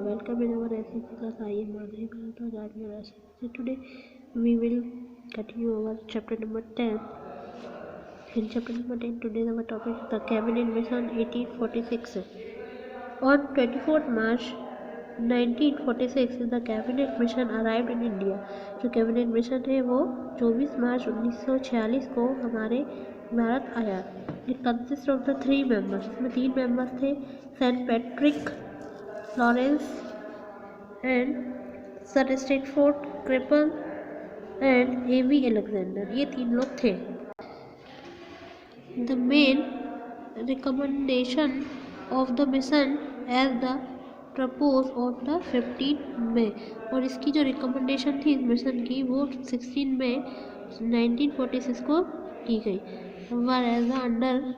welcome in our SSC class. I am Madhuri Bharata, Junior SSC. Today we will continue our chapter number 10. In chapter number 10, today our topic is the Cabinet Mission 1846. On 24th March 1946, the Cabinet Mission arrived in India. जो cabinet mission है वो 24 मार्च 1946 को हमारे भारत आया. It consists of the 3 members. इसमें 3 members थे, saint Patrick Lawrence and sir Stafford Cripps and AV Alexander. ये 3 लोग थे. The main recommendation of the mission as the propose on the 15 May. और इसकी जो रिकमेंडेशन थी इस मिशन की वो 16 मई 1946 को की गई. Were as under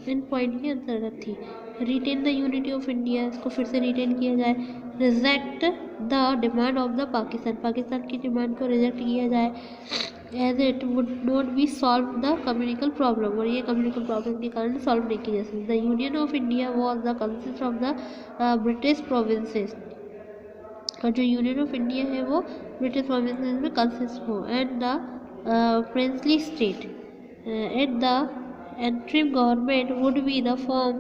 in point के अंतर्गत थी. Retain the unity of India, इसको फिर से रिटेन किया जाए. Reject the demand of the Pakistan, Pakistan की डिमांड को रिजेक्ट किया जाए as it would not be solve the communal problem, और ये कम्युनिकल प्रॉब्लम के कारण सॉल्व नहीं की जा सकती. The union of India was the consist of the British provinces, और जो यूनियन ऑफ इंडिया है वो ब्रिटिश प्रोविंसेस में कंसिस्ट हो. And the princely state at the interim government would be the form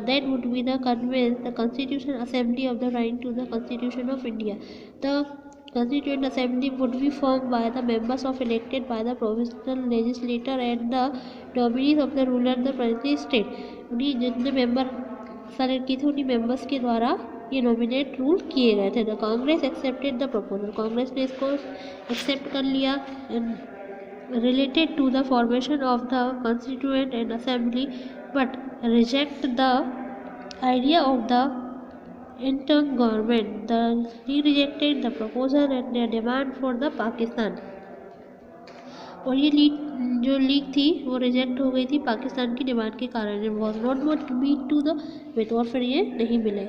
that would be the convince the Constitutional Assembly of the right to the Constitution of India. The Constituent Assembly would be formed by the members of elected by the provincial legislature and the nominees of the ruler of the princely state. उन्हीं जितने member select किए थे उन्हीं members के द्वारा ये nominate rule किए गए थे. The Congress accepted the proposal, Congress ने इसको एक्सेप्ट कर लिया related to the formation of the constituent and assembly, but reject the idea of the interim government. He rejected the proposal and their demand for the Pakistan. और ये league थी वो reject हो गई थी पाकिस्तान की डिमांड के कारण. Was not not meet to the with, और फिर ये नहीं मिले.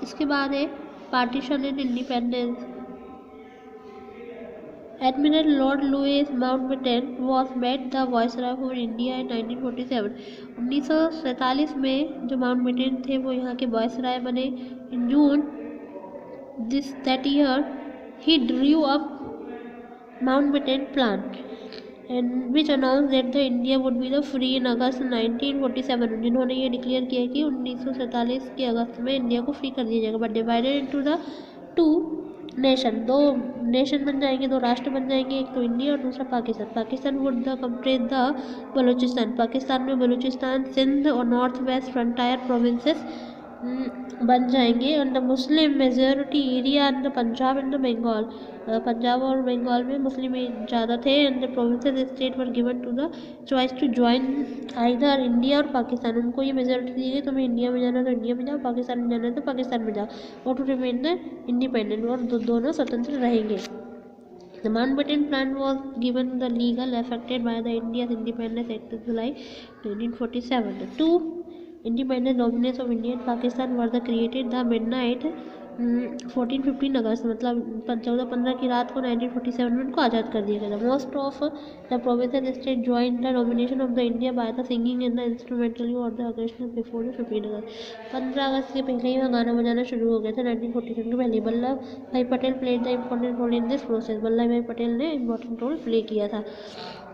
इसके बाद है partition and independence. Admiral Lord Louis Mountbatten was made the Viceroy for India in 1947. 1947 में जो माउंटबेटन थे वो यहाँ के वायसराय बने. In June that year he drew up Mountbatten Plan and which announced that the India would be the free in August 1947. जिन्होंने ये declare किया कि 1947 के अगस्त में इंडिया को फ्री कर दिया जाएगा. But divided into the 2 nation, 2 nation बन जाएंगे, 2 राष्ट्र बन जाएंगे. एक तो इंडिया और दूसरा Pakistan. Pakistan would the compress the Balochistan, Pakistan में बलूचिस्तान, सिंध और नॉर्थ वेस्ट फ्रंटायर प्रोविंसेस बन जाएंगे. And the Muslim majority area in the Punjab and the Bengal, Punjab और बंगाल में मुस्लिम ज़्यादा थे. And the provinces state were given to the choice to join either India और पाकिस्तान. उनको ये मेजॉरिटी दी गई तुम्हें इंडिया में जाना तो इंडिया में जाओ, पाकिस्तान में जाना है तो पाकिस्तान में जाओ, और टू रिमेन द इंडिपेंडेंट, और दोनों स्वतंत्र रहेंगे. The Mountbatten Plan was given the legal effected by the India's Independence Act of July 1947. The 2 independent dominions of India and Pakistan were created the midnight 14-15 अगस्त, मतलब 14-15 की रात को 1947 में उनको आज़ाद कर दिया गया. Most of the provincial state join the domination of the India by the singing in the instrumentally और the occasional before the 15 August. 15 अगस्त के पहले ही वहाँ गाना बजाना शुरू हो गया था 1947 के पहले. Vallabh Bhai Patel played the important role in this process, Vallabh Bhai Patel ने इम्पोर्टेंट रोल प्ले किया था.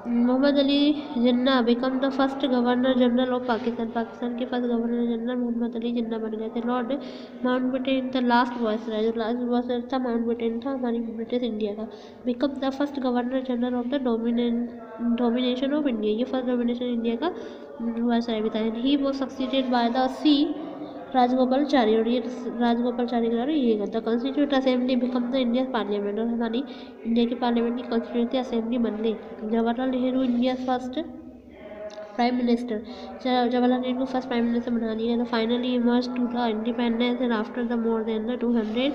Mohammad Ali Jinnah become the first governor general of Pakistan, Pakistan के first governor general Mohammad Ali Jinnah बन गए थे. Lord Mountbatten the last viceroy, जो लास्ट वायसराय था माउंटबेटन था हमारी ब्रिटिश इंडिया का. Become the first governor general of the domination of India, ये फर्स्ट डोमिनेशन इंडिया का वायसराय भी था. ही वो सक्सीडेड बाय द सी राजगोपालचारी, और ये राजगोपालचारी के द्वारा ये the constitute assembly become the India parliament, और हमारी इंडिया की पार्लियामेंट की कॉन्स्टिट्यूट असेंबली बन गई. Jawaharlal Nehru India first prime minister, Jawaharlal Nehru को फर्स्ट प्राइम मिनिस्टर बना दिया गया. Finally emerge to the independence and after the more than the 200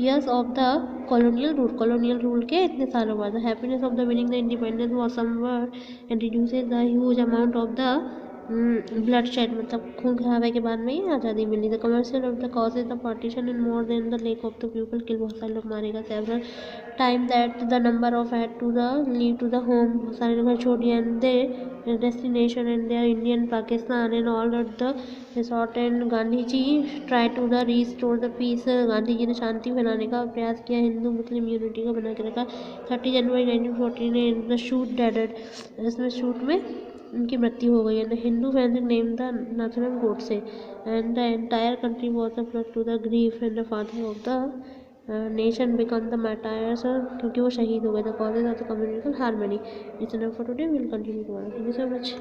years of the colonial rule के इतने सालों बाद. The happiness of the winning the independence was somewhere and reduces the huge amount of the bloodshed, मतलब खून खराबे के बाद में ही आज़ादी मिली. The commercial of the causes the partition in more than the lake of the people kill, बहुत सारे लोग मारे गए. Several time that the number of had to the leave to the home, बहुत सारे लोग घर छोड़ दिए. And they destination and their Indian Pakistan and all at the resort and Gandhi ji tried to the restore the peace. Gandhi ji ने शांति बनाने का प्रयास किया, हिंदू मुस्लिम यूनिटी को बना के रखा। 30 जनवरी 1914 में द शूट डेडेड, इसमें शूट में उनकी मृत्यु हो गई। And Hindu fans name the Nathuram Godse and the entire country was flood to the grief and the father of the nation become the martyrs, क्योंकि वो शहीद हो गए। The causes of the communal harmony. It's enough for today, will continue tomorrow. Thank you so much.